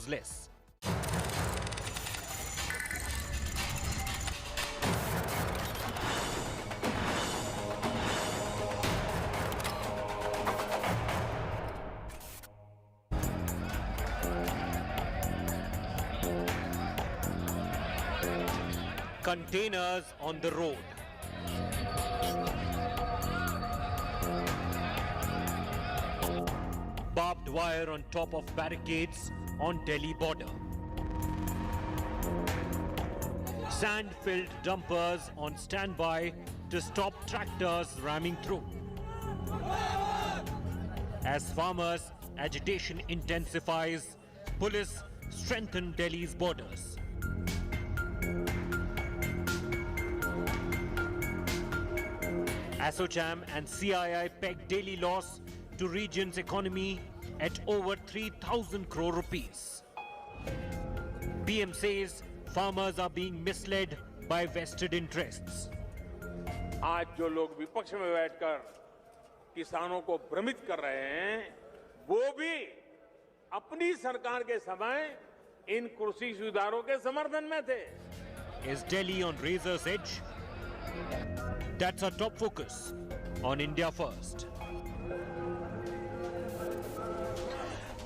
useless. Containers on the road. Barbed wire on top of barricades on Delhi border. Sand-filled dumpers on standby to stop tractors ramming through. As farmers' agitation intensifies, police strengthen Delhi's borders. ASSOCHAM and CII peg daily loss to region's economy at over 3,000 crore rupees. PM says farmers are being misled by vested interests. आज जो लोग विपक्ष में बैठकर किसानों को भ्रमित कर रहे हैं, वो भी अपनी सरकार के समय इन कृषि सुधारों के समर्थन में थे. Is Delhi on razor's edge? That's our top focus on India First.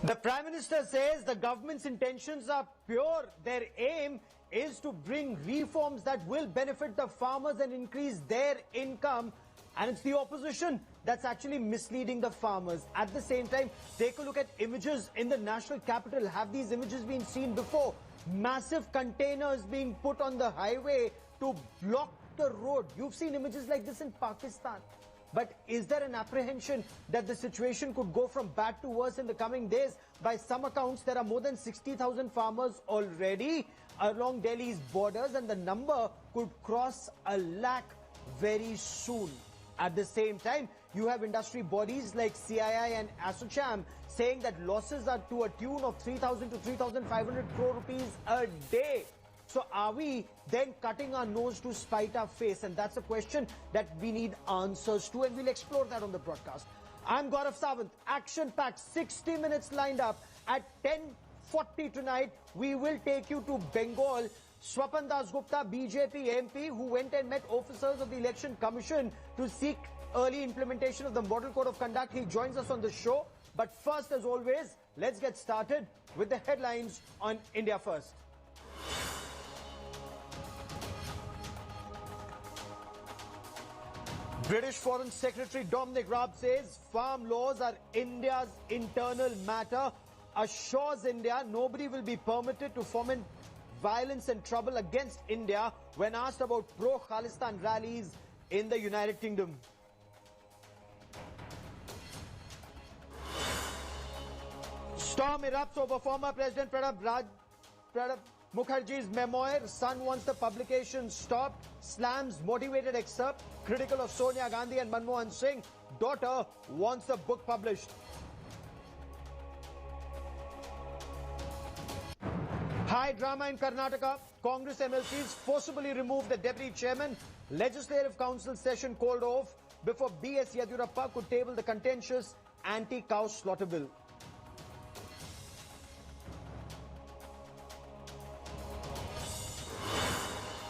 The Prime Minister says the government's intentions are pure. Their aim is to bring reforms that will benefit the farmers and increase their income. And it's the opposition that's actually misleading the farmers. At the same time, take a look at images in the national capital. Have these images been seen before? Massive containers being put on the highway to block the road. You've seen images like this in Pakistan. But is there an apprehension that the situation could go from bad to worse in the coming days? By some accounts, there are more than 60,000 farmers already along Delhi's borders, and the number could cross 100,000 very soon. At the same time, you have industry bodies like CII and ASSOCHAM saying that losses are to a tune of 3,000 to 3,500 crore rupees a day. So are we then cutting our nose to spite our face? And that's a question that we need answers to, and we'll explore that on the broadcast. I'm Gaurav Sawant. Action-packed 60 minutes lined up. At 10:40 tonight, we will take you to Bengal. Swapan Das Gupta, BJP MP, who went and met officers of the Election Commission to seek early implementation of the Model Code of Conduct. He joins us on the show. But first, as always, let's get started with the headlines on India First. British Foreign Secretary Dominic Raab says farm laws are India's internal matter, assures India nobody will be permitted to foment violence and trouble against India when asked about pro-Khalistan rallies in the United Kingdom. Storm erupts over former President Pranab Mukherjee's memoir. Sun wants the publication stopped. Slams motivated excerpt critical of Sonia Gandhi and Manmohan Singh. Daughter wants the book published. High drama in Karnataka. Congress MLCs forcibly removed the deputy chairman. Legislative Council session called off before B.S. Yediyurappa could table the contentious anti-cow slaughter bill.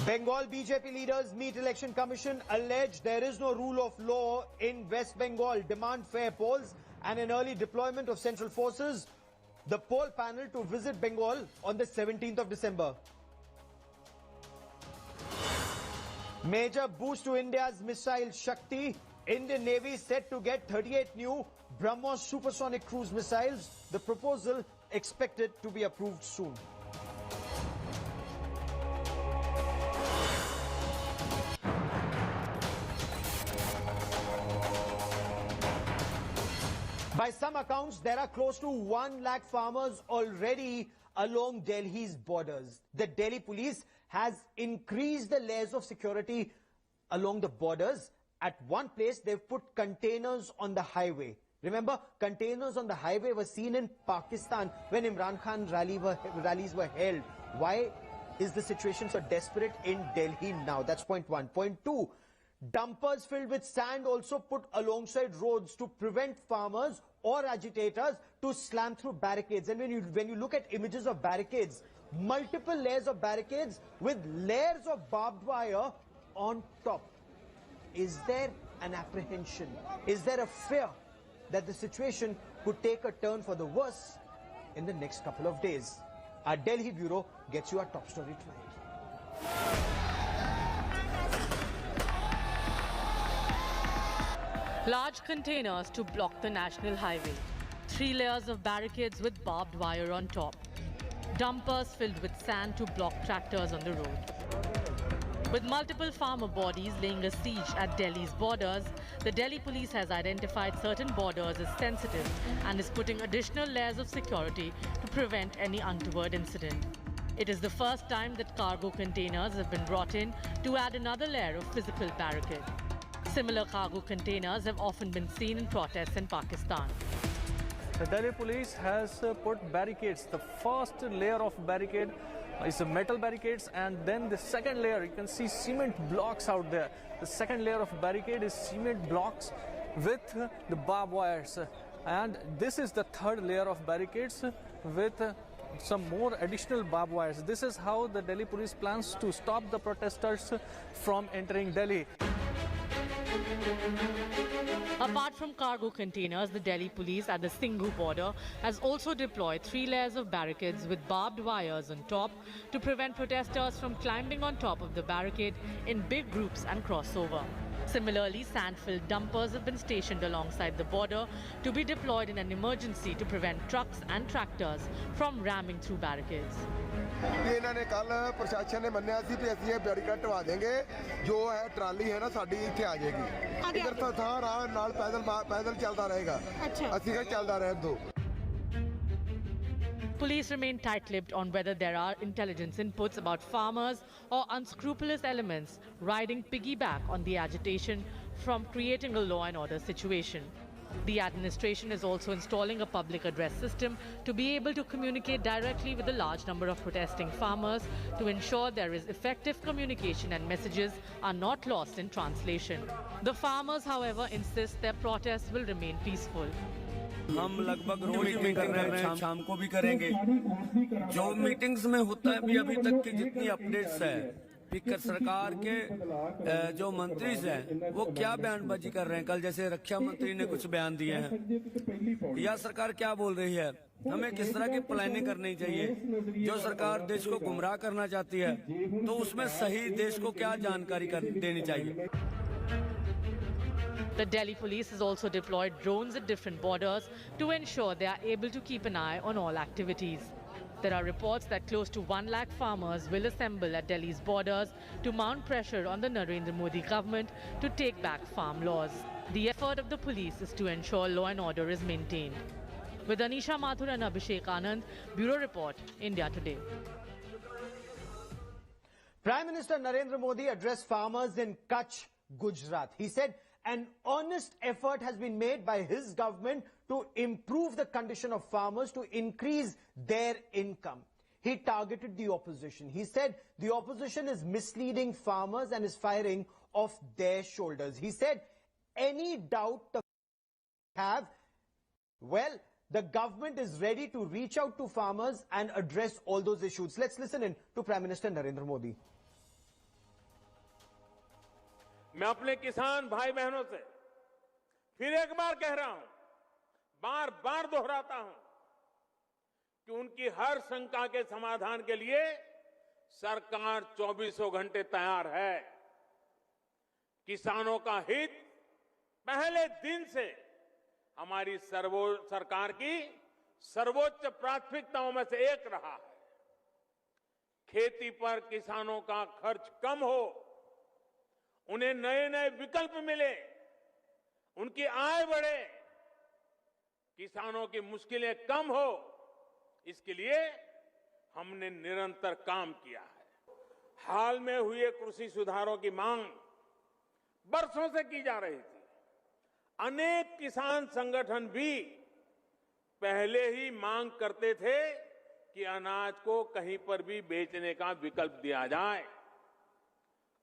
Bengal BJP leaders meet Election Commission, allege there is no rule of law in West Bengal, demand fair polls and an early deployment of central forces. The poll panel to visit Bengal on the 17th of December. Major boost to India's missile Shakti. Indian Navy set to get 38 new BrahMos supersonic cruise missiles. The proposal expected to be approved soon. By some accounts, there are close to 1 lakh farmers already along Delhi's borders. The Delhi police has increased the layers of security along the borders. At one place, they've put containers on the highway. Remember, containers on the highway were seen in Pakistan when Imran Khan rallies were held. Why is the situation so desperate in Delhi now? That's point one. Point two, Dumpers filled with sand also put alongside roads to prevent farmers or agitators to slam through barricades. And when you look at images of barricades, multiple layers of barricades with layers of barbed wire on top. Is there an apprehension? Is there a fear that the situation could take a turn for the worse in the next couple of days? Our Delhi bureau gets you our top story tonight. Large containers to block the national highway. 3 layers of barricades with barbed wire on top. Dumpers filled with sand to block tractors on the road. With multiple farmer bodies laying a siege at Delhi's borders, the Delhi police has identified certain borders as sensitive and is putting additional layers of security to prevent any untoward incident. It is the first time that cargo containers have been brought in to add another layer of physical barricade. Similar cargo containers have often been seen in protests in Pakistan. The Delhi police has put barricades. The first layer of barricade is the metal barricades, and then the second layer, you can see cement blocks out there. The second layer of barricade is cement blocks with the barbed wires. And this is the third layer of barricades with some more additional barbed wires. This is how the Delhi police plans to stop the protesters from entering Delhi. Apart from cargo containers, the Delhi police at the Singhu border has also deployed 3 layers of barricades with barbed wires on top to prevent protesters from climbing on top of the barricade in big groups and crossover. Similarly, sand-filled dumpers have been stationed alongside the border to be deployed in an emergency to prevent trucks and tractors from ramming through barricades. ਇਹਨਾਂ ਨੇ ਕੱਲ ਪ੍ਰਸ਼ਾਸਨ ਨੇ ਮੰਨਿਆ ਸੀ ਕਿ ਅਸੀਂ ਇਹ barricade ਢਵਾ ਦੇਂਗੇ ਜੋ ਹੈ ਟਰਾਲੀ ਹੈ ਨਾ ਸਾਡੀ ਇੱਥੇ ਆ ਜਾਏਗੀ ਇਧਰ ਤਾਂ ਥਾਂ ਰਾਹ ਨਾਲ ਪੈਦਲ ਚੱਲਦਾ ਰਹੇਗਾ ਅਸੀਂ ਕਿਹਾ ਚੱਲਦਾ ਰਹਿਣ ਦੋ Police remain tight-lipped on whether there are intelligence inputs about farmers or unscrupulous elements riding piggyback on the agitation from creating a law and order situation. The administration is also installing a public address system to be able to communicate directly with a large number of protesting farmers to ensure there is effective communication and messages are not lost in translation. The farmers, however, insist their protests will remain peaceful. हम लगभग रोज भी कर रहे हैं, शाम को भी करेंगे। जो मीटिंग्स में होता है अभी तक की जितनी अपडेट्स है, स्पीकर सरकार के जो मंत्री हैं वो क्या बयानबाजी कर रहे हैं। कल जैसे रक्षा मंत्री ने कुछ बयान दिए हैं, या सरकार क्या बोल रही है, हमें किस तरह की प्लानिंग करनी चाहिए। जो सरकार देश को गुमराह करना चाहती है तो उसमें सही देश को क्या जानकारी देनी चाहिए। The Delhi police has also deployed drones at different borders to ensure they are able to keep an eye on all activities. There are reports that close to 1 lakh farmers will assemble at Delhi's borders to mount pressure on the Narendra Modi government to take back farm laws. The effort of the police is to ensure law and order is maintained. With Anisha Mathur and Abhishek Anand, Bureau Report, India Today. Prime Minister Narendra Modi addressed farmers in Kutch, Gujarat. He said an honest effort has been made by his government to improve the condition of farmers to increase their income. He targeted the opposition. He said the opposition is misleading farmers and is firing off their shoulders. He said any doubt the have, well, the government is ready to reach out to farmers and address all those issues. Let's listen in to Prime Minister Narendra Modi. मैं अपने किसान भाई बहनों से फिर एक बार कह रहा हूं, बार बार दोहराता हूं कि उनकी हर शंका के समाधान के लिए सरकार 24 घंटे तैयार है। किसानों का हित पहले दिन से हमारी सरकार की सर्वोच्च प्राथमिकताओं में से एक रहा है। खेती पर किसानों का खर्च कम हो, उन्हें नए नए विकल्प मिले, उनकी आय बढ़े, किसानों की मुश्किलें कम हो, इसके लिए हमने निरंतर काम किया है। हाल में हुए कृषि सुधारों की मांग बरसों से की जा रही थी। अनेक किसान संगठन भी पहले ही मांग करते थे कि अनाज को कहीं पर भी बेचने का विकल्प दिया जाए।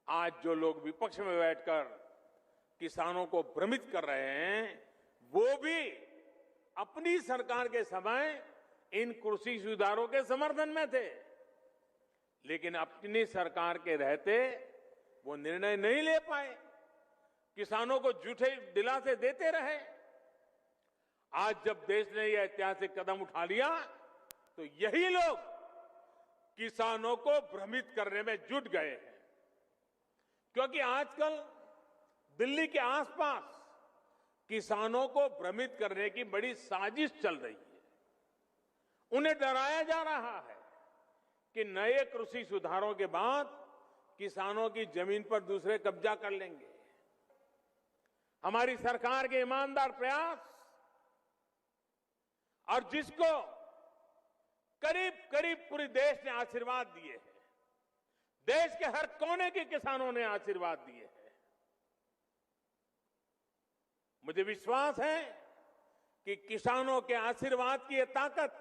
आज जो लोग विपक्ष में बैठकर किसानों को भ्रमित कर रहे हैं, वो भी अपनी सरकार के समय इन कृषि सुधारों के समर्थन में थे, लेकिन अपनी सरकार के रहते वो निर्णय नहीं ले पाए, किसानों को झूठे दिलासे देते रहे। आज जब देश ने यह ऐतिहासिक कदम उठा लिया तो यही लोग किसानों को भ्रमित करने में जुट गए हैं, क्योंकि आजकल दिल्ली के आसपास किसानों को भ्रमित करने की बड़ी साजिश चल रही है। उन्हें डराया जा रहा है कि नए कृषि सुधारों के बाद किसानों की जमीन पर दूसरे कब्जा कर लेंगे। हमारी सरकार के ईमानदार प्रयास और जिसको करीब करीब पूरे देश ने आशीर्वाद दिए हैं, देश के हर कोने के किसानों ने आशीर्वाद दिए हैं, मुझे विश्वास है कि किसानों के आशीर्वाद की ये ताकत,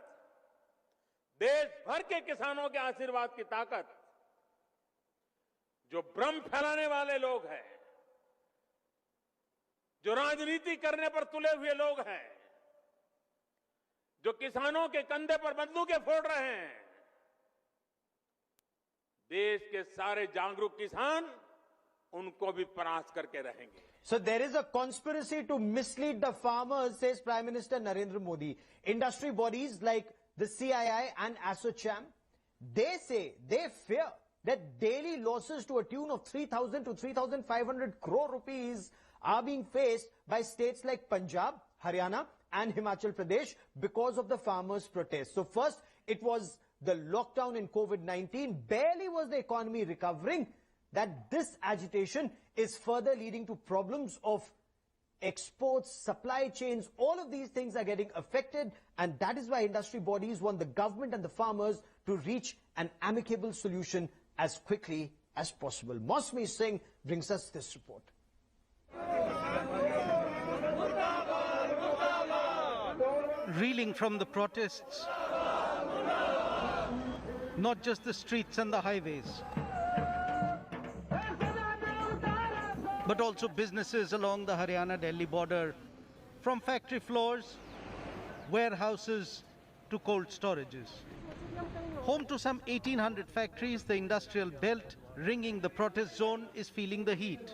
देश भर के किसानों के आशीर्वाद की ताकत, जो भ्रम फैलाने वाले लोग हैं, जो राजनीति करने पर तुले हुए लोग हैं, जो किसानों के कंधे पर बंदूकें फोड़ रहे हैं, देश के सारे जागरूक किसान उनको भी परास्त करके रहेंगे। So there is a conspiracy to mislead the farmers, says Prime Minister Narendra Modi. Industry bodies like the CII and ASSOCHAM, they say, they fear that daily losses to a tune of 3,000 to 3,500 crore rupees are being faced by states like Punjab, Haryana and Himachal Pradesh because of the farmers' protests. So first, it was the lockdown in COVID-19. Barely was the economy recovering, that this agitation is further leading to problems of exports, supply chains. All of these things are getting affected, and that is why industry bodies want the government and the farmers to reach an amicable solution as quickly as possible. Mosmi Singh brings us this report. Reeling from the protests, not just the streets and the highways, but also businesses along the Haryana-Delhi border, from factory floors, warehouses to cold storages. Home to some 1,800 factories, the industrial belt ringing the protest zone is feeling the heat.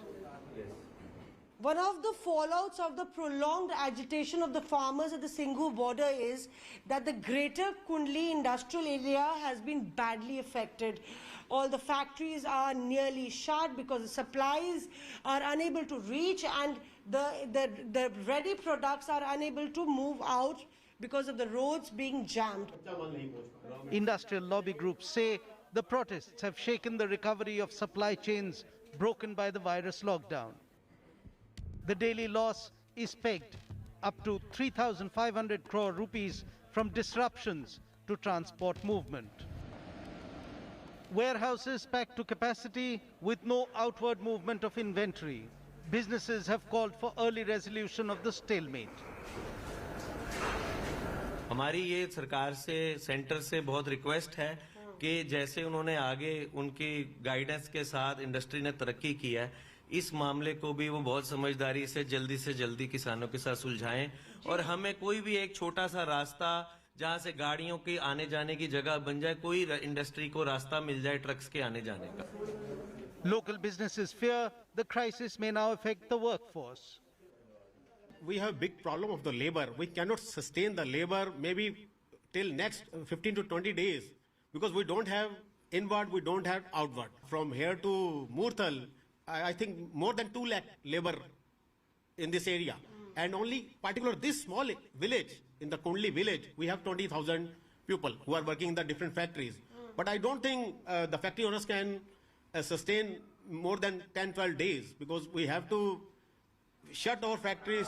One of the fallouts of the prolonged agitation of the farmers at the Singhu border is that the greater Kundli industrial area has been badly affected. All the factories are nearly shut because the supplies are unable to reach, and the ready products are unable to move out because of the roads being jammed. Industrial lobby groups say the protests have shaken the recovery of supply chains broken by the virus lockdown. The daily loss is pegged up to 3,500 crore rupees from disruptions to transport movement. Warehouses packed to capacity with no outward movement of inventory. Businesses have called for early resolution of the stalemate. हमारी ये सरकार से, centre से बहुत request है कि जैसे उन्होंने आगे उनकी गाइडेंस के साथ इंडस्ट्री ने तरक्की की है, इस मामले को भी वो बहुत समझदारी से जल्दी किसानों के साथ सुलझाएं, और हमें कोई भी एक छोटा सा रास्ता जहां से गाड़ियों की आने जाने की जगह बन जाए, कोई इंडस्ट्री को रास्ता मिल जाए ट्रक्स के आने जाने का. Local businesses fear the crisis may now affect the workforce. We have a big problem of the labor. We cannot sustain the labor maybe till next 15 to 20 days because we don't have inward, we don't have outward. From here to Murthal, I think more than 2 lakh labor in this area. And only particular this small village, in the Kundli village, we have 20,000 people who are working in the different factories. But I don't think the factory owners can sustain more than 10-12 days because we have to shut our factories.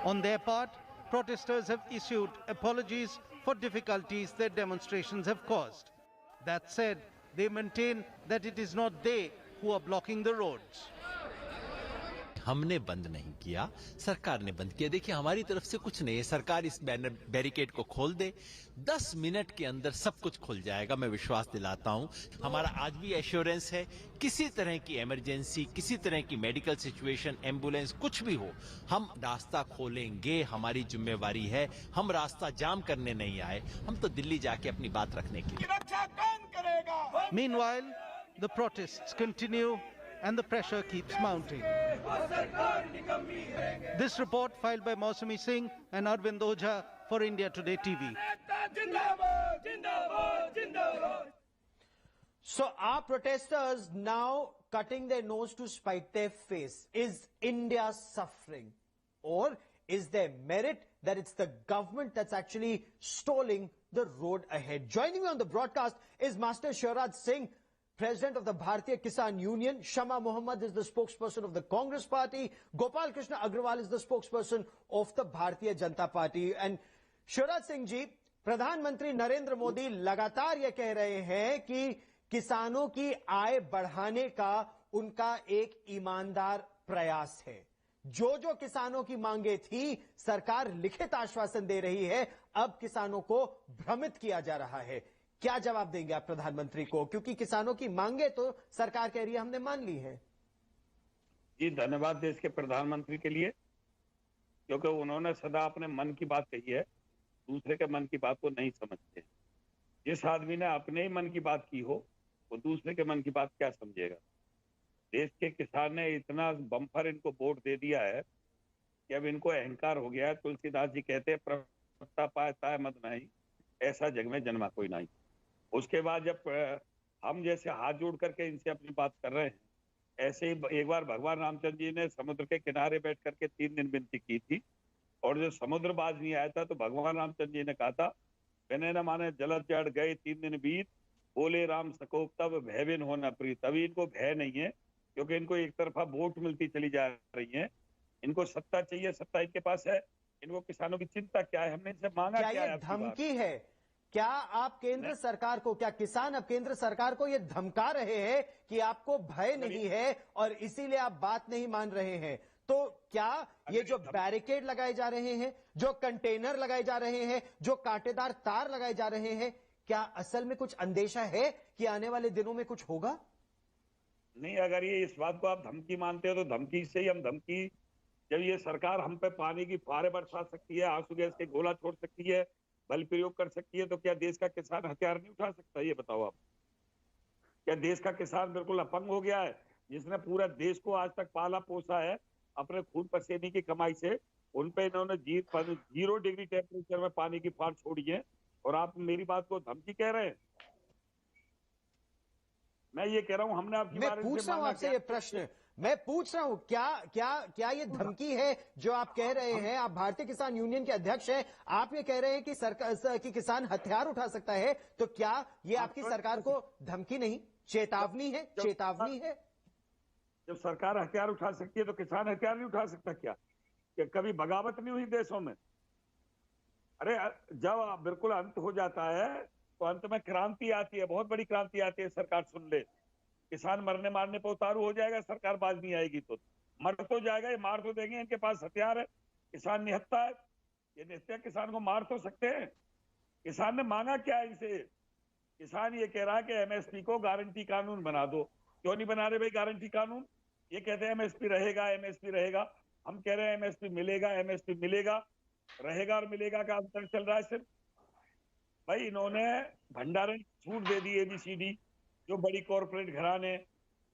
On their part, protesters have issued apologies for difficulties their demonstrations have caused. That said, they maintain that it is not they who are blocking the roads. हमने बंद नहीं किया, सरकार ने बंद किया। देखिए हमारी तरफ से कुछ नहीं है, सरकार इस बैरिकेड को खोल दे, 10 मिनट के अंदर सब कुछ खुल जाएगा, मैं विश्वास दिलाता हूं। हमारा आज भी एश्योरेंस है, किसी तरह की इमरजेंसी, किसी तरह की मेडिकल सिचुएशन, एम्बुलेंस, कुछ भी हो, हम रास्ता खोलेंगे, हमारी जिम्मेवारी है। हम रास्ता जाम करने नहीं आए, हम तो दिल्ली जाके अपनी बात रखने के लिए। Meanwhile, the protests continue and the pressure keeps mounting. This report filed by Mausami Singh and Arvind Ojha for India Today TV. So are protesters now cutting their nose to spite their face? Is India suffering? Or is there merit that it's the government that's actually stalling the road ahead? Joining me on the broadcast is Master Shivraj Singh, President of the Bharatiya Kisan Union. Shama Mohammad is the spokesperson of the Congress Party. Gopal Krishna Agrawal is the spokesperson of the Bharatiya Janata Party. And Shivraj Singh ji, प्रधानमंत्री नरेंद्र मोदी लगातार ये कह रहे हैं कि किसानों की आय बढ़ाने का उनका एक ईमानदार प्रयास है। जो किसानों की मांगे थी, सरकार लिखित आश्वासन दे रही है, अब किसानों को भ्रमित किया जा रहा है। क्या जवाब देंगे आप प्रधानमंत्री को? क्योंकि किसानों की मांगे तो सरकार कह रही है हमने मान ली है। जी, धन्यवाद देश के प्रधानमंत्री के लिए, क्योंकि उन्होंने सदा अपने मन की बात कही है, दूसरे के मन की बात को नहीं समझते। जिस आदमी ने अपने ही मन की बात की हो, वो दूसरे के मन की बात क्या समझेगा। देश के किसान ने इतना बम्पर इनको वोट दे दिया है कि अब इनको अहंकार हो गया है। तुलसीदास जी कहते हैं प्रभुता पाए ताय मत नहीं, ऐसा जग में जन्मा कोई नहीं। उसके बाद जब हम जैसे हाथ जोड़ करके इनसे अपनी बात कर रहे हैं, ऐसे ही एक बार भगवान रामचंद्र जी ने समुद्र के किनारे बैठ करके 3 दिन विनती की थी, और जो समुद्र बाज नहीं आया था तो भगवान रामचंद्र जी ने कहा था, मैंने न माने जलद जड़ गए 3 दिन बीत, बोले राम सकोप तब भयविन होना प्रीत। अभी इनको भय नहीं है, क्योंकि इनको एक तरफा वोट मिलती चली जा रही है। इनको सत्ता चाहिए, सत्ता इनके पास है। इनको किसानों की चिंता क्या है, हमने इनसे मांगा क्या है? धमकी है क्या आप केंद्र सरकार को, क्या किसान अब केंद्र सरकार को ये धमका रहे हैं कि आपको भय नहीं है और इसीलिए आप बात नहीं मान रहे हैं? तो क्या ये जो बैरिकेड लगाए जा रहे हैं, जो कंटेनर लगाए जा रहे हैं, जो कांटेदार तार लगाए जा रहे हैं, क्या असल में कुछ अंदेशा है कि आने वाले दिनों में कुछ होगा? नहीं, अगर ये इस बात को आप धमकी मानते हो तो धमकी से ही हम धमकी, जब ये सरकार हम पे पानी की फुहारें बरसा सकती है, आंसू गैस के गोला छोड़ सकती है, बल प्रयोग कर सकती है, तो क्या देश का किसान हथियार नहीं उठा सकता? ये बताओ आप। क्या देश का किसान बिल्कुल अपंग हो गया है, जिसने पूरा देश को आज तक पाला पोसा है अपने खून पसीने की कमाई से? उन पे इन्होंने 0 डिग्री टेम्परेचर में पानी की फुहार छोड़ी है, और आप मेरी बात को धमकी कह रहे हैं? मैं ये कह रहा हूं, हमने आपकी मैं पूछ रहा हूं आपसे ये प्रश्न, मैं पूछ रहा हूं क्या ये धमकी है जो आप कह रहे हैं? आप भारतीय किसान यूनियन के अध्यक्ष हैं, आप ये कह रहे हैं कि सरकार की किसान हथियार उठा सकता है, तो क्या ये आपकी सरकार को धमकी नहीं, चेतावनी है? चेतावनी है। जब सरकार हथियार उठा सकती है तो किसान हथियार नहीं उठा सकता क्या? कभी बगावत नहीं हुई देशों में? अरे जब बिल्कुल अंत हो जाता है तो अंत में क्रांति आती है, बहुत बड़ी क्रांति आती है। सरकार सुन ले, किसान मरने मारने पर उतारू हो जाएगा, सरकार बाज नहीं आएगी तो मर तो जाएगा, ये मार तो देंगे, इनके पास हथियार है। किसान निहत्था है, ये निहत्था किसान को मार तो सकते हैं। किसान ने मांगा क्या है इनसे? किसान ये कह रहा है कि एमएसपी को गारंटी कानून बना दो। क्यों नहीं बना रहे भाई गारंटी कानून? ये कहते हैं एमएसपी रहेगा, एमएसपी रहेगा। हम कह रहे हैं एमएसपी मिलेगा, एमएसपी मिलेगा, रहेगा और मिलेगा का अंतर चल रहा है सिर्फ। भाई इन्होंने भंडारण छूट दे दी एबीसीडी, जो बड़ी कॉर्पोरेट घराने,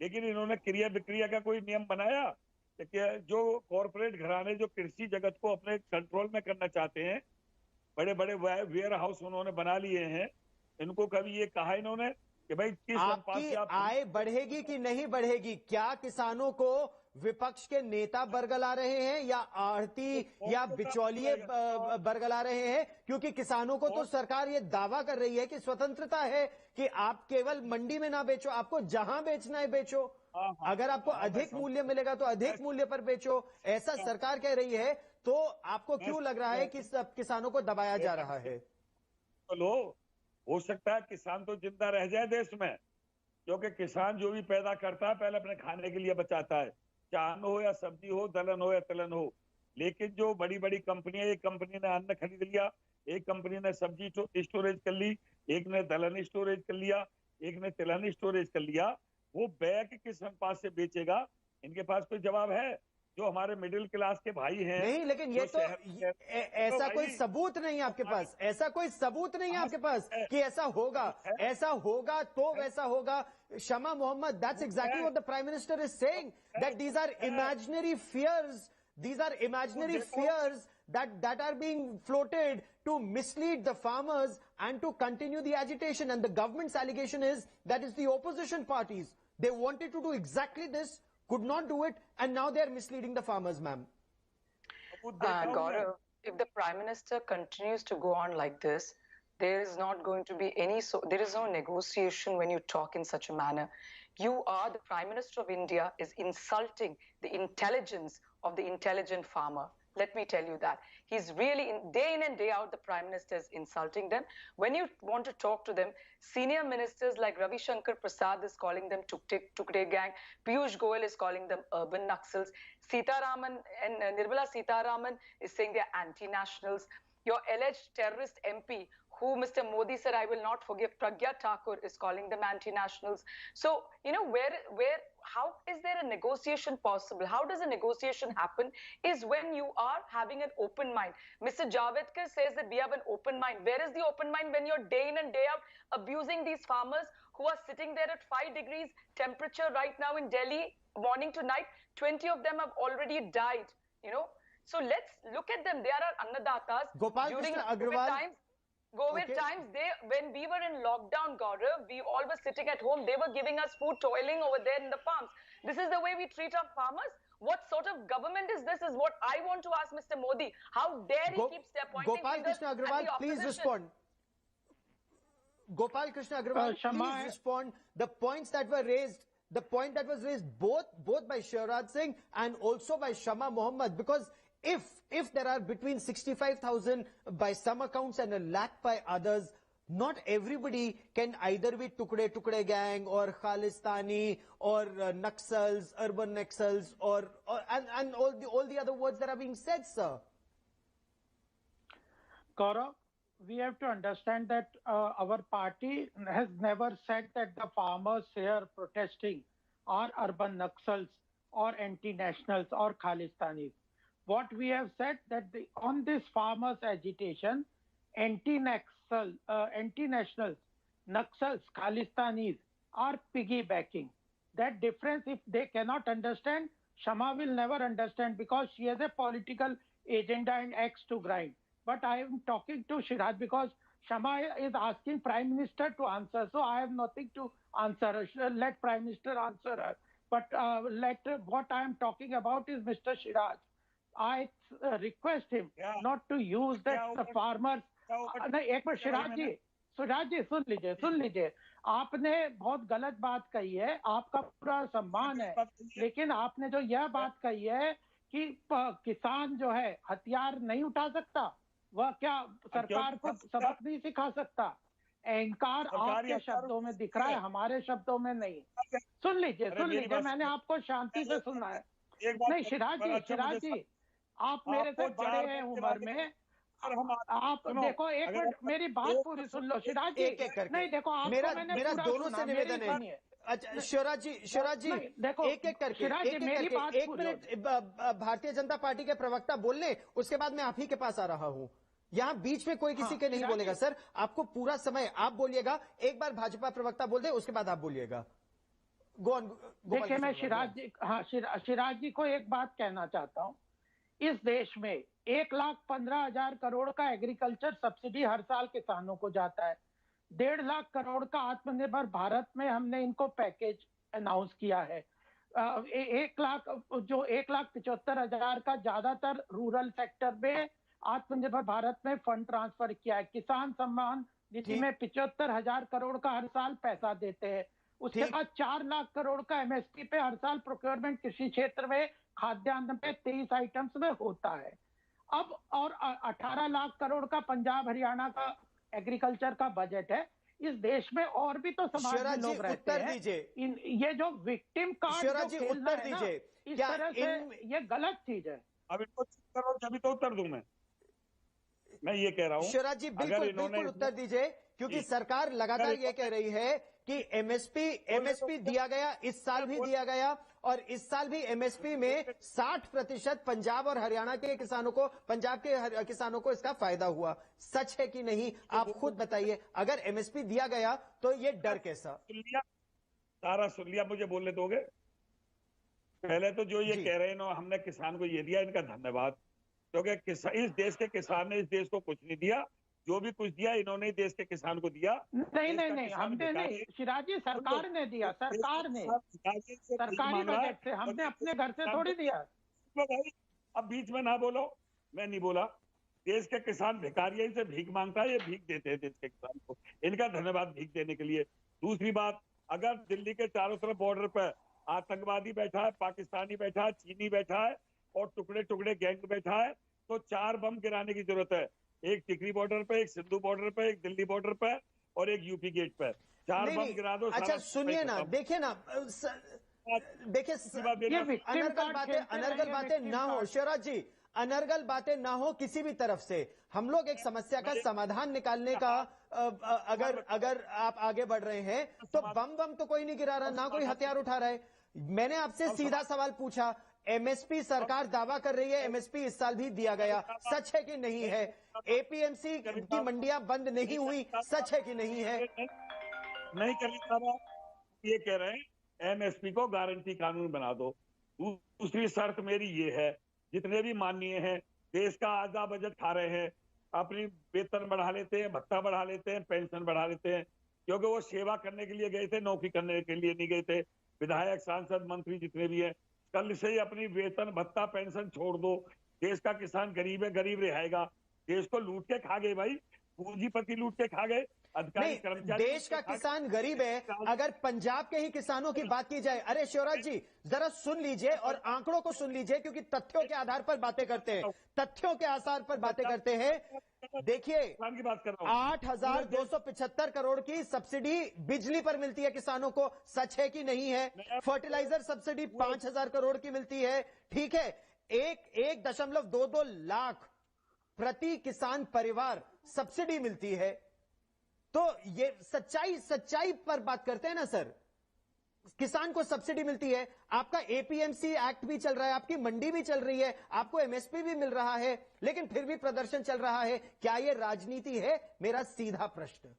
लेकिन इन्होंने क्रिया विक्रिया का कोई नियम बनाया? जो कॉर्पोरेट घराने जो कृषि जगत को अपने कंट्रोल में करना चाहते हैं, बड़े बड़े वेयर हाउस उन्होंने बना लिए हैं, इनको कभी ये कहा इन्होंने कि भाई किस आपकी आय बढ़ेगी कि नहीं बढ़ेगी? क्या किसानों को विपक्ष के नेता बरगला रहे हैं या आढ़ती या बिचौलिए बरगला रहे हैं? क्योंकि किसानों को तो सरकार ये दावा कर रही है कि स्वतंत्रता है कि आप केवल मंडी में ना बेचो, आपको जहां बेचना है बेचो, अगर आपको अधिक मूल्य मिलेगा तो अधिक मूल्य पर बेचो, ऐसा सरकार कह रही है। तो आपको क्यों लग रहा है कि सब किसानों को दबाया जा रहा है? लो, हो सकता है किसान तो जिंदा रह जाए देश में, क्योंकि किसान जो भी पैदा करता है पहले अपने खाने के लिए बचाता है। चावल हो या सब्जी हो, दलहन हो या तिलहन हो। लेकिन जो बड़ी बड़ी कंपनियां, एक कंपनी ने अन्न खरीद लिया, एक कंपनी ने सब्जी स्टोरेज कर ली, एक ने दलहन स्टोरेज कर लिया, एक ने तिलहन स्टोरेज कर लिया, वो बैग किस पास से बेचेगा? इनके पास कोई जवाब है? जो हमारे मिडिल क्लास के भाई हैं नहीं, लेकिन ये तो ऐसा कोई सबूत नहीं है आपके पास, ऐसा कोई सबूत नहीं है आपके पास कि ऐसा होगा, ऐसा होगा तो वैसा होगा। Shama Mohammed, that's exactly what the Prime Minister is saying, that these are imaginary fears, that are being floated to mislead the farmers and to continue the agitation. And the government's allegation is that it's the opposition parties. They wanted to do exactly this, could not do it, and now they are misleading the farmers, ma'am. Gaurav, if the Prime Minister continues to go on like this, there is not going to be there is no negotiation when you talk in such a manner. You are, the Prime Minister of India is insulting the intelligence of the intelligent farmer. Let me tell you that. He's really, day in and day out, the Prime Minister is insulting them. When you want to talk to them, senior ministers like Ravi Shankar Prasad is calling them Tukde gang. Piyush Goyal is calling them urban Naxals. Sitaraman and Nirmala Sitaraman is saying they're anti-nationals. Your alleged terrorist MP, who Mr. Modi said, I will not forgive, Pragya Thakur is calling them anti-nationals. So, you know, how is there a negotiation possible? How does a negotiation happen? Is when you are having an open mind. Mr. Javadkar says that we have an open mind. Where is the open mind when you're day in and day out abusing these farmers who are sitting there at 5 degrees temperature right now in Delhi, morning to night? 20 of them have already died, you know. So let's look at them. They are our annadatas. During COVID times, when we were in lockdown, Gaurav, we all were sitting at home. They were giving us food, toiling over there in the farms. This is the way we treat our farmers? What sort of government is this? Is what I want to ask Mr. Modi. How dare he keeps pointing Gopal Krishna Agarwal, please respond. Gopal Krishna Agarwal, please respond. The points that were raised, the point that was raised both by Shivraj Singh and also by Shama Mohammed, because if there are between 65,000 by some accounts and 1 lakh by others, not everybody can either be Tukde gang or Khalistani or Naxals, urban Naxals, and all the other words that are being said, sir. Gaurav, we have to understand that our party has never said that the farmers here protesting are urban Naxals or anti-nationals or Khalistanis. What we have said that on this farmers agitation, anti-nationals, Naxals, Khalistanis are piggybacking. That difference, if they cannot understand, Shama will never understand because she has a political agenda and axe to grind. But I am talking to Shivraj because Shama is asking Prime Minister to answer, so I have nothing to answer. Let Prime Minister answer her. But what I am talking about is Mr. Shivraj. I request him not to use that the farmers. एक बार शिवराज जी सुन लीजिए आपने बहुत गलत बात कही है, आपका पूरा सम्मान है, लेकिन आपने जो यह बात कही है कि किसान जो है हथियार नहीं उठा सकता, वह क्या सरकार को सबक नहीं सिखा सकता? अहंकार आपके शब्दों में दिख रहा है, हमारे शब्दों में नहीं। सुन लीजिए मैंने आपको शांति से सुना है। नहीं शिवराज जी आप मेरे से बड़े हैं उम्र में, आप देखो एक मिनट मेरी बात पूरी सुन लो शिवराज जी। नहीं देखो मेरा दोनों से निवेदन है। अच्छा शिवराज जी देखो एक करके एक मिनट भारतीय जनता पार्टी के प्रवक्ता बोलने, उसके बाद मैं आप ही के पास आ रहा हूँ। यहाँ बीच में कोई किसी के नहीं बोलेगा सर, आपको पूरा समय आप बोलिएगा, एक बार भाजपा प्रवक्ता बोल दे उसके बाद आप बोलिएगा। देखिए मैं शिवराज जी को एक बात कहना चाहता हूँ, इस देश में 1,15,000 करोड़ का एग्रीकल्चर सब्सिडी हर साल किसानों को जाता है। 1.5 लाख करोड़ का आत्मनिर्भर भारत में हमने इनको पैकेज अनाउंस किया है। 1,75,000 का ज्यादातर रूरल सेक्टर में आत्मनिर्भर भारत में फंड ट्रांसफर किया है। किसान सम्मान निधि में 75,000 करोड़ का हर साल पैसा देते हैं। उसके बाद 4 लाख करोड़ का एमएसपी पे हर साल प्रोक्योरमेंट कृषि क्षेत्र में खाद्यान्न पे 23 आइटम्स में होता है। अब और 18 लाख करोड़ का पंजाब हरियाणा का एग्रीकल्चर का बजट है। इस देश में और भी तो समाज में लोग रहते हैं। ये जो विक्टिम कार्ड जो खेलना है ना, इस तरह से ये गलत चीज है। अब इनको चुप करो तभी तो उत्तर दूं मैं ये कह रहा हूँ। शिवराज जी बिल्कुल उत्तर दीजिए, क्योंकि सरकार लगातार ये कह रही है कि एमएसपी दिया गया, इस साल भी दिया गया, और इस साल भी एमएसपी में 60% पंजाब और हरियाणा के किसानों को, पंजाब के किसानों को इसका फायदा हुआ। सच है कि नहीं, आप खुद बताइए। अगर एमएसपी दिया गया तो ये डर कैसा? सारा सुन लिया, मुझे बोलने दोगे? पहले तो जो ये कह रहे हैं ना, हमने किसान को ये दिया, इनका धन्यवाद, क्योंकि इस देश के किसान ने इस देश को कुछ नहीं दिया। जो भी कुछ दिया इन्होंने देश के किसान को दिया। नहीं, हमने नहीं, शिवराज जी, सरकार ने दिया, सरकारी बजट से, हमने अपने घर से थोड़ी दिया। भाई अब बीच में ना बोलो, मैं नहीं बोला। देश के किसान भिखारी से भीख मांगता है, ये भीख देते हैं देश के किसान को, इनका धन्यवाद भीख देने के लिए। दूसरी बात, अगर दिल्ली के चारों तरफ बॉर्डर पर आतंकवादी बैठा है, पाकिस्तानी बैठा है, चीनी बैठा है और टुकड़े टुकड़े गैंग बैठा है, तो 4 बम गिराने की जरूरत है। एक टिकरी बॉर्डर पे, एक सिंधु बॉर्डर पे, एक दिल्ली बॉर्डर पे और एक यूपी गेट पे। 4 बम गिरा दो। अच्छा सुनिए ना, देखिए ना, देखिए अनर्गल बातें ना हो शिवराज जी, अनर्गल बातें ना हो किसी भी तरफ से। हम लोग एक समस्या का समाधान निकालने का अगर आप आगे बढ़ रहे हैं तो बम तो कोई नहीं गिरा रहा, ना कोई हथियार उठा रहा है। मैंने आपसे सीधा सवाल पूछा, एमएसपी सरकार दावा कर रही है एमएसपी इस साल भी दिया गया, सच है कि नहीं है? एपीएमसी की मंडियां बंद नहीं हुई, सच है कि नहीं है? नहीं करना, ये कह रहे हैं एमएसपी को गारंटी कानून बना दो। दूसरी शर्त मेरी ये है, जितने भी माननीय हैं देश का आधा बजट खा रहे हैं, अपनी वेतन बढ़ा लेते हैं, भत्ता बढ़ा लेते हैं, पेंशन बढ़ा लेते हैं, क्योंकि वो सेवा करने के लिए गए थे, नौकरी करने के लिए नहीं गए थे। विधायक, सांसद, मंत्री जितने भी हैं, कल से ही अपनी वेतन, भत्ता, पेंशन छोड़ दो। देश का किसान गरीब है, गरीब रहेगा। देश को लूट के खा गए भाई, पूंजीपति लूट के खा गए, अधिकारी कर्मचारी। देश का किसान गरीब है। अगर पंजाब के ही किसानों की बात की जाए, अरे शिवराज जी जरा सुन लीजिए और आंकड़ों को सुन लीजिए, क्योंकि तथ्यों के आधार पर बातें करते हैं, तथ्यों के आधार पर बातें करते हैं। देखिए 8,275 करोड़ की सब्सिडी बिजली पर मिलती है किसानों को, सच है कि नहीं है? फर्टिलाइजर सब्सिडी 5,000 करोड़ की मिलती है, ठीक है। 1.22 लाख प्रति किसान परिवार सब्सिडी मिलती है। तो ये सच्चाई पर बात करते हैं ना सर, किसान को सब्सिडी मिलती है, आपका एपीएमसी एक्ट भी चल रहा है, आपकी मंडी भी चल रही है, आपको एमएसपी भी मिल रहा है, लेकिन फिर भी प्रदर्शन चल रहा है। क्या ये राजनीति है? मेरा सीधा प्रश्न।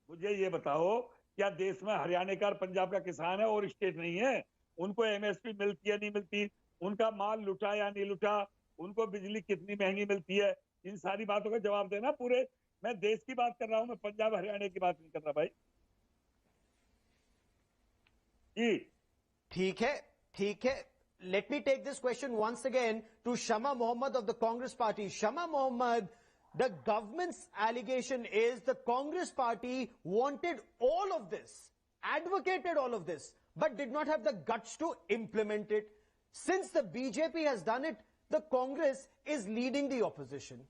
मुझे ये बताओ, क्या देश में हरियाणा का और पंजाब का किसान है और स्टेट नहीं है? उनको एमएसपी मिलती है नहीं मिलती, उनका माल लुटा या नहीं लुटा, उनको बिजली कितनी महंगी मिलती है, इन सारी बातों का जवाब देना। पूरे मैं देश की बात कर रहा हूं, मैं पंजाब हरियाणा की बात नहीं कर रहा भाई जी। ठीक है। Let me take this question once again to Shama Mohammed of the Congress Party. Shama Mohammed, the government's allegation is the Congress Party wanted all of this, advocated all of this, but did not have the guts to implement it. Since the BJP has done it, the Congress is leading the opposition.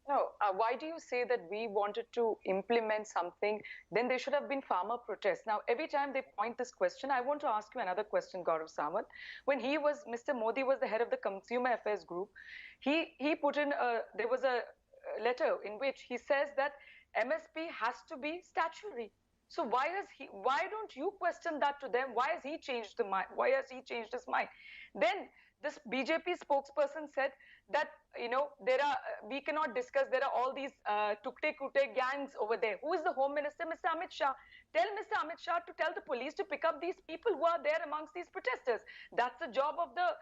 No, why do you say that we wanted to implement something? Then there should have been farmer protests. Now, every time they point this question, I want to ask you another question, Gaurav Samant. When Mr. Modi was the head of the Consumer Affairs Group, he put in, there was a letter in which he says that MSP has to be statutory. So why don't you question that to them? Why has he changed his mind? Then this BJP spokesperson said that, we cannot discuss, there are all these tukte-kute gangs over there. Who is the Home Minister? Mr. Amit Shah. Tell Mr. Amit Shah to tell the police to pick up these people who are there amongst these protesters. That's the job of the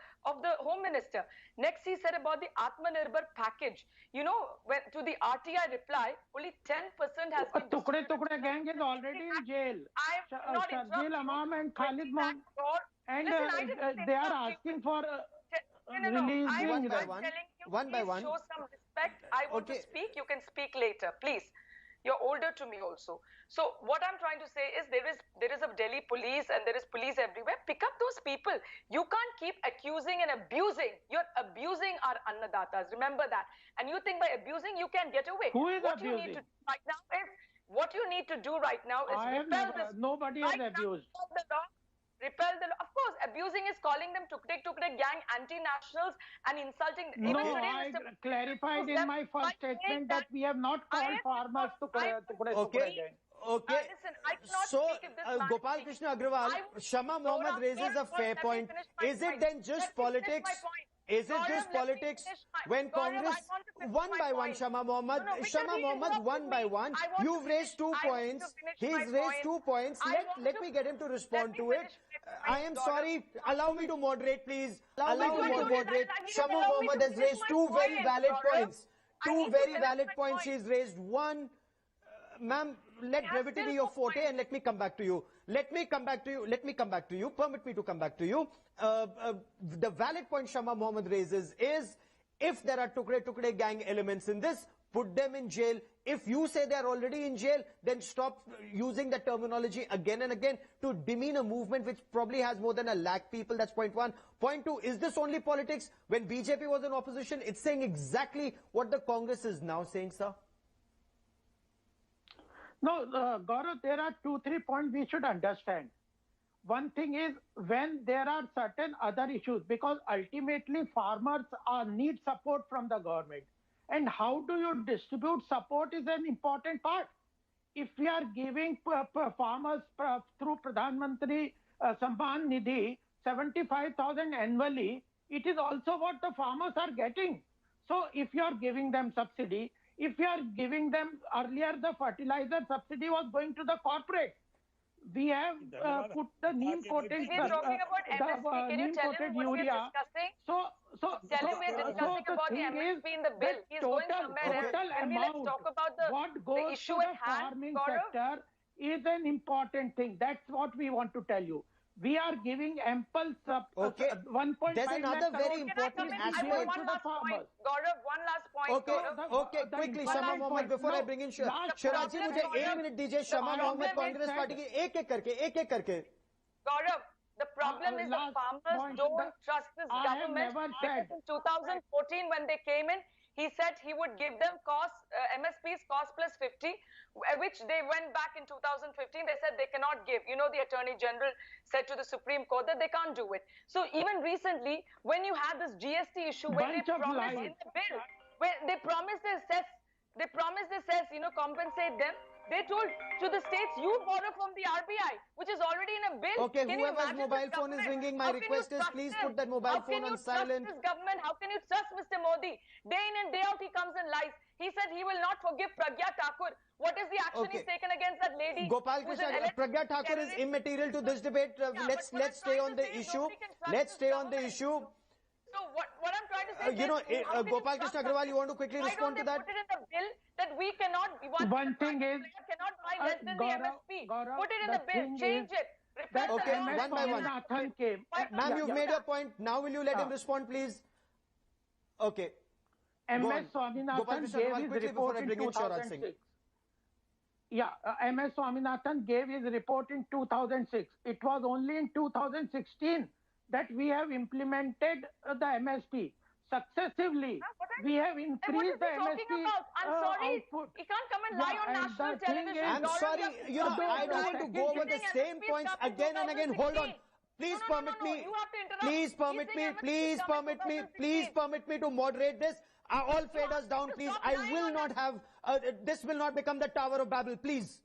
Home Minister. Next, he said about the Atmanirbhar package. When to the RTI reply, only 10% has been. Tukde gang is already in jail. Shahzil Amam and Khalid Mohammed. And they are asking for releasing them. One by one. Show some respect. I want to speak. You can speak later, please. You're older to me also. So what I'm trying to say is there is a Delhi police and there is police everywhere. Pick up those people. You can't keep accusing and abusing. You're abusing our Annadatas. Remember that. And you think by abusing you can get away. Who is what abusing? You need to do right now is What you need to do right now is repel this. Nobody has abused. Repel the law. Of course, abusing is calling them tukde gang, anti-nationals, and insulting. No, Even today, I Mr. clarified in my first statement that we have not called farmers tukde gang. Okay. Listen, I cannot So, speak if this man Gopal speaks. Krishna Agrawal, Shama Mohammed raises a fair point. Is it then just politics? Is it just politics when Congress, one by one, Shama Mohammed, one by one, you've raised 2 points, he's raised 2 points, let me get him to respond to it. I am sorry, allow me to moderate, please. Allow me to moderate. Shama Mohammed has raised 2 very valid points. 2 very valid points she's raised. One, ma'am, let brevity be your forte and let me come back to you. Let me come back to you. Permit me to come back to you. The valid point Shama Mohammed raises is, if there are tukde gang elements in this, put them in jail. If you say they are already in jail, then stop using the terminology again and again to demean a movement which probably has more than 1 lakh people. That's point 1. Point 2, is this only politics? When BJP was in opposition, it's saying exactly what the Congress is now saying, sir. No, Gaurav, there are 2-3 points we should understand. One thing is, when there are certain other issues, because ultimately farmers need support from the government. And how do you distribute support is an important part. If we are giving farmers through Pradhan Mantri Samman Nidhi 75,000 annually, it is also what the farmers are getting. So if you are giving them subsidy, if you are giving them, earlier the fertilizer subsidy was going to the corporate. We have put the neem coated urea. So tell him we're discussing about the MSP in the bill. He's going somewhere else. Let's talk about what goes issue to at the hand, farming sector is an important thing. That's what we want to tell you. We are giving ample 1.5 There's another very important aspect. Gaurav, one last point. Okay, quickly, Shama Mohammed, before I bring in Shiraj ji, मुझे 1 minute दीजिए. Shama Mohammed, Congress Party की एक एक करके. Gaurav, the problem is the farmers don't trust this government. In 2014, when they came in, he said he would give them MSP's cost plus 50, which they went back in 2015. They said they cannot give. You know, the Attorney General said to the Supreme Court that they can't do it. So even recently, when you had this GST issue, when they promised in the bill, when they promised the cess, compensate them. They told to the states, you borrow from the RBI, which is already in a bill. Okay, whoever's mobile phone is ringing, my request is please put that mobile phone on silent. This government, how can you trust Mr. Modi? Day in and day out, he comes and lies. He said he will not forgive Pragya Thakur. What is the action he's taken against that lady? Gopal Krishna, Pragya Thakur is immaterial to this debate. Let's stay on the issue. Let's stay on the issue. So what I'm trying to say Gopal Krishna Agrawal, you want to quickly respond to that? Put it in the bill that we cannot, one thing is, cannot buy less than the MSP. Put it in the bill, change it. Okay, one by one. Ma'am, you've made your point. Now will you let him respond, please? Okay. MS Swaminathan gave his report in 2006. Yeah, MS Swaminathan gave his report in 2006. It was only in 2016 that we have implemented the MSP. Successively, we have increased the MSP I'm sorry, output. he can't come and lie on national television. I'm sorry, I don't want to go over the same points again and again. Hold on. Please permit me. Please permit me to moderate this. All fade us down, please. I will not have, this will not become the Tower of Babel, please.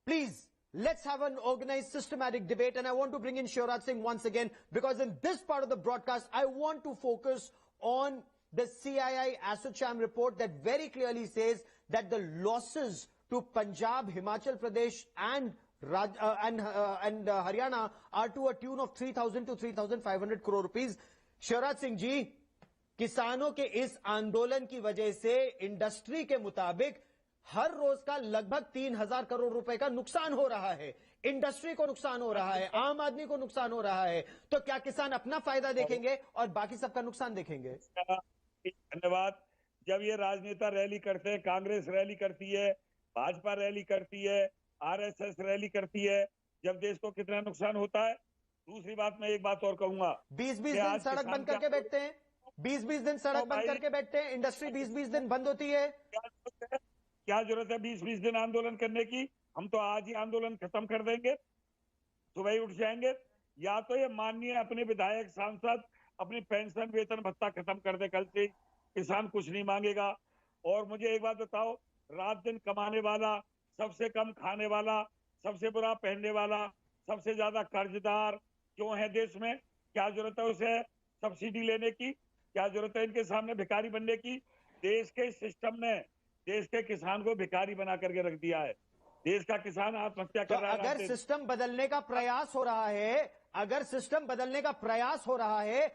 Please. Let's have an organized, systematic debate, and I want to bring in Shivraj Singh once again, because in this part of the broadcast, I want to focus on the CII ASSOCHAM report that very clearly says that the losses to Punjab, Himachal Pradesh and Haryana are to a tune of 3,000 to 3,500 crore rupees. Shivraj Singh ji, किसानों के इस आंदोलन की वजह से industry के मुताबिक हर रोज का लगभग 3,000 करोड़ रुपए का नुकसान हो रहा है. इंडस्ट्री को नुकसान हो रहा है, आम आदमी को नुकसान हो रहा है. तो क्या किसान अपना फायदा देखेंगे और बाकी सबका नुकसान देखेंगे? धन्यवाद. जब ये राजनेता रैली करते हैं, कांग्रेस रैली करती है, भाजपा रैली करती है, आरएसएस रैली करती है, जब देश को कितना नुकसान होता है. दूसरी बात, मैं एक बात और कहूंगा, 20-20 दिन सड़क बंद करके बैठते हैं, 20-20 दिन सड़क बंद करके बैठते हैं, इंडस्ट्री 20-20 दिन बंद होती है. क्या जरूरत है 20-20 दिन आंदोलन करने की? हम तो आज ही आंदोलन खत्म कर देंगे, सुबह ही उठ जाएंगे। या तो ये माननीय अपने विधायक सांसद अपनी पेंशन वेतन भत्ता खत्म कर दे, कल से किसान कुछ नहीं मांगेगा। और मुझे एक बात बताओ, रात दिन कमाने वाला, सबसे कम खाने वाला, सबसे बुरा पहनने वाला, सबसे ज्यादा कर्जदार क्यों है देश में? क्या जरूरत है उसे सब्सिडी लेने की? क्या जरूरत है इनके सामने भिखारी बनने की? देश के सिस्टम ने देश के किसान को भिखारी बना करके रख दिया है। देश का किसान आत्महत्या कर रहा है। अगर सिस्टम बदलने का प्रयास हो रहा है, अगर सिस्टम बदलने का प्रयास हो रहा है,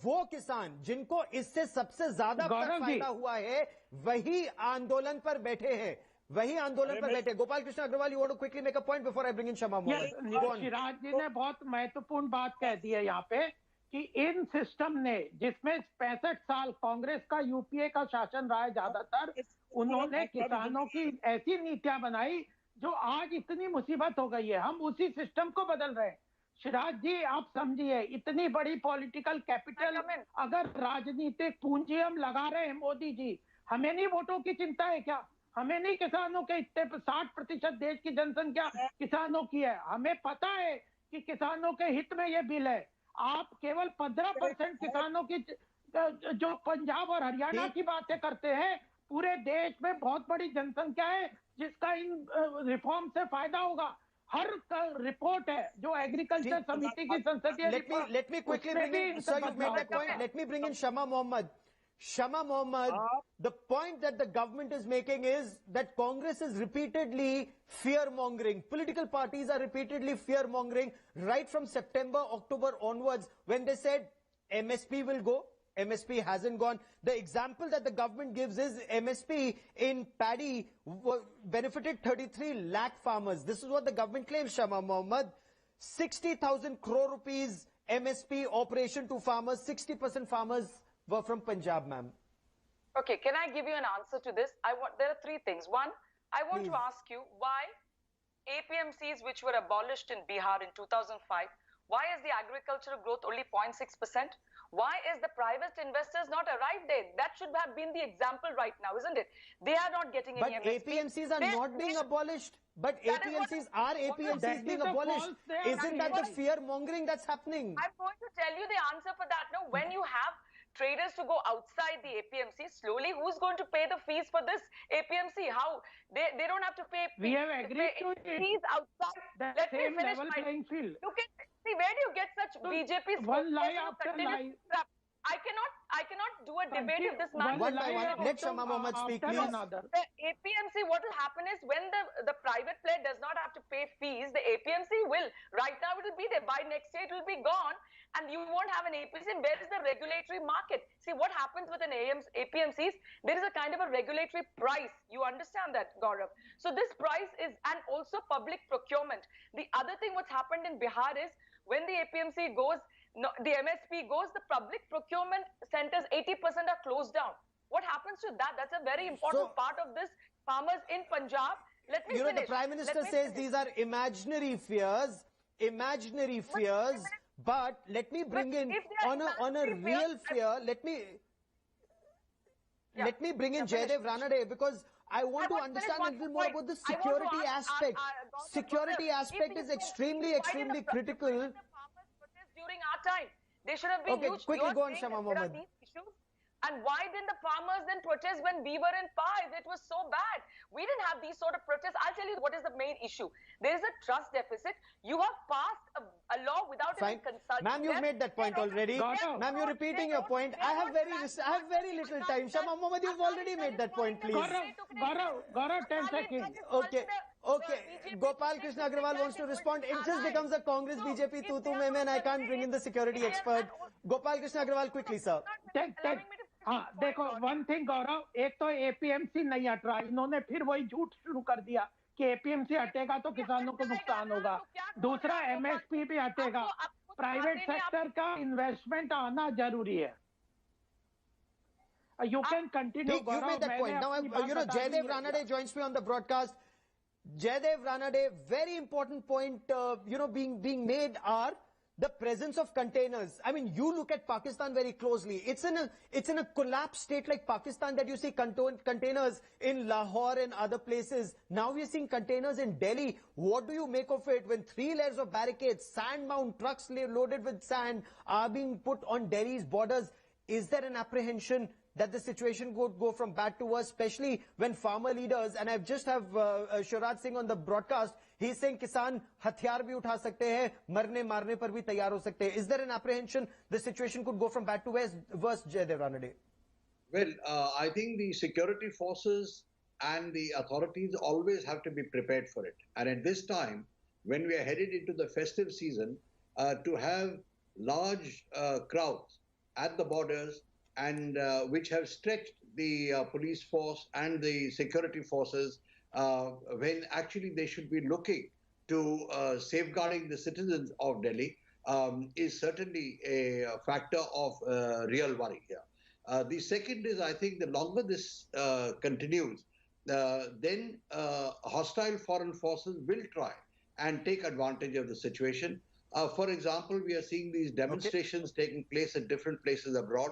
वो किसान जिनको इससे सबसे ज्यादा फायदा हुआ है वही आंदोलन पर बैठे हैं, वही आंदोलन पर बैठे। Gopal Krishna Agrawal, you want to quickly make a point before I bring in Shama Mohammed? Shiraz ji ने बहुत महत्वपूर्ण बात कह दी है यहाँ पे कि इन सिस्टम ने, जिसमें 65 साल कांग्रेस का यूपीए का शासन रहा है ज्यादातर, उन्होंने किसानों की ऐसी नीतियां बनाई जो आज इतनी मुसीबत हो गई है। हम उसी सिस्टम को बदल रहे हैं। शिराज जी आप समझिए, इतनी बड़ी पॉलिटिकल कैपिटल, अगर राजनीतिक पूंजी हम लगा रहे हैं मोदी जी, हमें नहीं वोटों की चिंता है क्या? हमें नहीं किसानों के इतने 60% देश की जनसंख्या किसानों की है। हमें पता है कि किसानों के हित में ये बिल है। आप केवल 15% किसानों की जो पंजाब और हरियाणा की बातें करते हैं, पूरे देश में बहुत बड़ी जनसंख्या है जिसका इन रिफॉर्म से फायदा होगा। हर रिपोर्ट है जो एग्रीकल्चर समिति की संसदीय let me quickly bring in, sir, you've made that point. Let me bring in Shama Mohammed. Shama Mohammed, the point that the government is making is that Congress is repeatedly fear-mongering. Political parties are repeatedly fear-mongering right from September, October onwards when they said MSP will go. MSP hasn't gone. The example that the government gives is MSP in paddy benefited 33 lakh farmers. This is what the government claims, Shama Mohammed. 60,000 crore rupees MSP operation to farmers. 60% farmers were from Punjab, ma'am. Okay, can I give you an answer to this? There are three things. One, I want to ask you why APMCs, which were abolished in Bihar in 2005, why is the agricultural growth only 0.6%? Why is the private investors not arrived there? That should have been the example right now, isn't it? They are not getting any MSP. But APMCs are not being abolished. But APMCs being abolished. Isn't that the fear-mongering that's happening? I'm going to tell you the answer for that. Now, when you have traders to go outside the APMC, slowly, who's going to pay the fees for this APMC? How? They don't have to pay. We have agreed to fees outside. Let me finish my playing field. Look at, see, where do you get such BJP? One lie after lie. I cannot do a debate with this man. One by one. Let Shama Mohammed speak, please. The APMC, what will happen is when the private player does not have to pay fees, the APMC will. Right now, it will be there. By next year, it will be gone. And you won't have an APMC. Where is the regulatory market? See, what happens with an APMCs, there is a kind of a regulatory price. You understand that, Gaurav? So this price is, and also public procurement. The other thing what's happened in Bihar is, when the APMC goes, the MSP goes, the public procurement centers, 80% are closed down. What happens to that? That's a very important part of this. Farmers in Punjab, let me finish. The Prime Minister says these are imaginary fears, but let me bring in, on a real fear, let me bring in Jaidev Ranade, because I want to understand a little more about the security aspect. Security aspect is extremely critical. During our time, they should have been okay, used. Quickly go on, Shama Mohammed. And why didn't the farmers then protest when we were in power? It was so bad. We didn't have these sort of protests. I'll tell you what is the main issue. There is a trust deficit. You have passed a law without even consulting. Ma'am, you've made that point already. Ma'am, you're repeating your point. I have very little time. Shama Mohammed, you've already made that point, please. Gaurav, 10 seconds. Okay. Gopal Krishna Agrawal wants to respond. It just becomes a Congress BJP tu mein and I can't bring in the security expert. Gopal Krishna Agrawal, quickly, sir. हाँ देखो, one thing गौरव, एक तो APMC नहीं हट रहा, इन्होंने फिर वही झूठ शुरू कर दिया कि एपीएमसी हटेगा तो किसानों को नुकसान होगा। दूसरा, एमएसपी भी हटेगा। प्राइवेट सेक्टर का इन्वेस्टमेंट आना जरूरी है। You can continue. You made that point. Now, Jaidev Ranade joins me on the broadcast. Jaidev Ranade, very important point, being made are the presence of containers. I mean, you look at Pakistan very closely. It's in a collapsed state like Pakistan that you see containers in Lahore and other places. Now we're seeing containers in Delhi. What do you make of it when 3 layers of barricades, sand-mount trucks loaded with sand are being put on Delhi's borders? Is there an apprehension that the situation could go from bad to worse, especially when farmer leaders, and I just have Shivraj Singh on the broadcast, he's saying kisan hathyar bhi utha sakte hain, marne marne par bhi taiyar ho sakte hain. Is there an apprehension the situation could go from bad to worse, Jaydev Ranade? Well, I think the security forces and the authorities always have to be prepared for it. And at this time, when we are headed into the festive season, to have large crowds at the borders, and which have stretched the police force and the security forces when actually they should be looking to safeguarding the citizens of Delhi is certainly a factor of real worry here. The second is, I think the longer this continues, then hostile foreign forces will try and take advantage of the situation. For example, we are seeing these demonstrations taking place at different places abroad.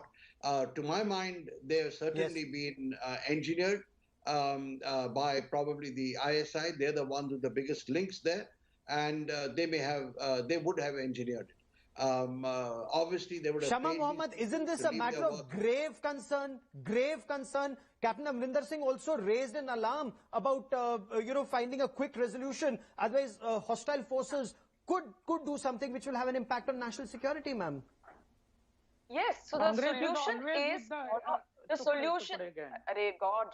To my mind, they have certainly been engineered by probably the ISI. They're the ones with the biggest links there, and they would have engineered it. Obviously, they would have. Shama Mohammed, isn't this a matter of grave concern? Grave concern. Captain Amrinder Singh also raised an alarm about finding a quick resolution. Otherwise, hostile forces could do something which will have an impact on national security, ma'am. Yes, so the solution is the solution. Arey God,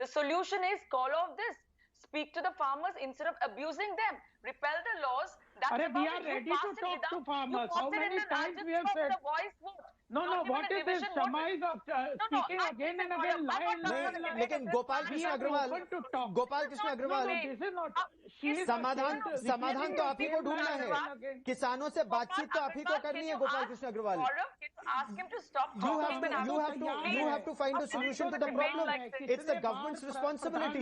the solution is call off this. Speak to the farmers instead of abusing them. Repeal the laws. We are ready to talk to farmers. How many times we have said? No, what is this? Shama is speaking again and again. लेकिन गोपाल कृष्ण अग्रवाल समाधान तो आप ही को ढूंढना है. किसानों से बातचीत तो आप ही को करनी है, Gopal Krishna Agarwal. Ask him to stop You have to find a solution to the problem. It's the government's responsibility.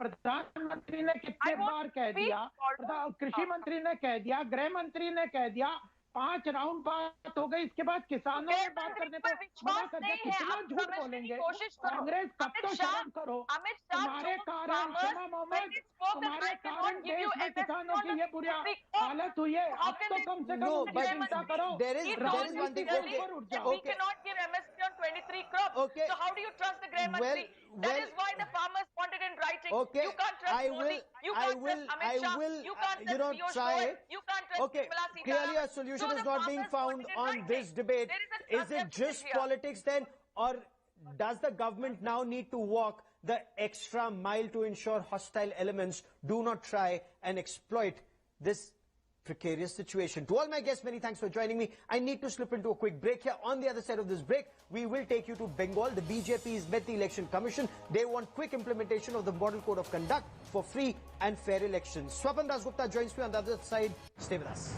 प्रधानमंत्री ने कितने बार कह दिया, कृषि मंत्री ने कह दिया, गृह मंत्री ने कह दिया, 5 राउंड बात हो गई. इसके बाद किसानों से बात करने को मना कर दिया. कितना झूठ बोलेंगे कांग्रेस. कब तो शर्म करो. तुम्हारे कारण शमा मोहम्मद, तुम्हारे कारण देश में किसानों की ये बुरी हालत हुई है. अब तो कम से कम चिंता करो. We cannot give MSP on 23 crops. So how do you trust the Greh Mantri? That is why the farmers want it in writing. You can't trust Modi. You can't trust Amit Shah. You can't trust Piyush Goyal. You can't trust Nirmala Sitharaman. Clearly a solution is not being found on this debate. Is it just politics then, or does the government now need to walk the extra mile to ensure hostile elements do not try and exploit this precarious situation? To all my guests, many thanks for joining me. I need to slip into a quick break here. On the other side of this break, we will take you to Bengal. The BJP has met the Election Commission. They want quick implementation of the Model Code of Conduct for free and fair elections. Swapan Das Gupta joins me on the other side. Stay with us.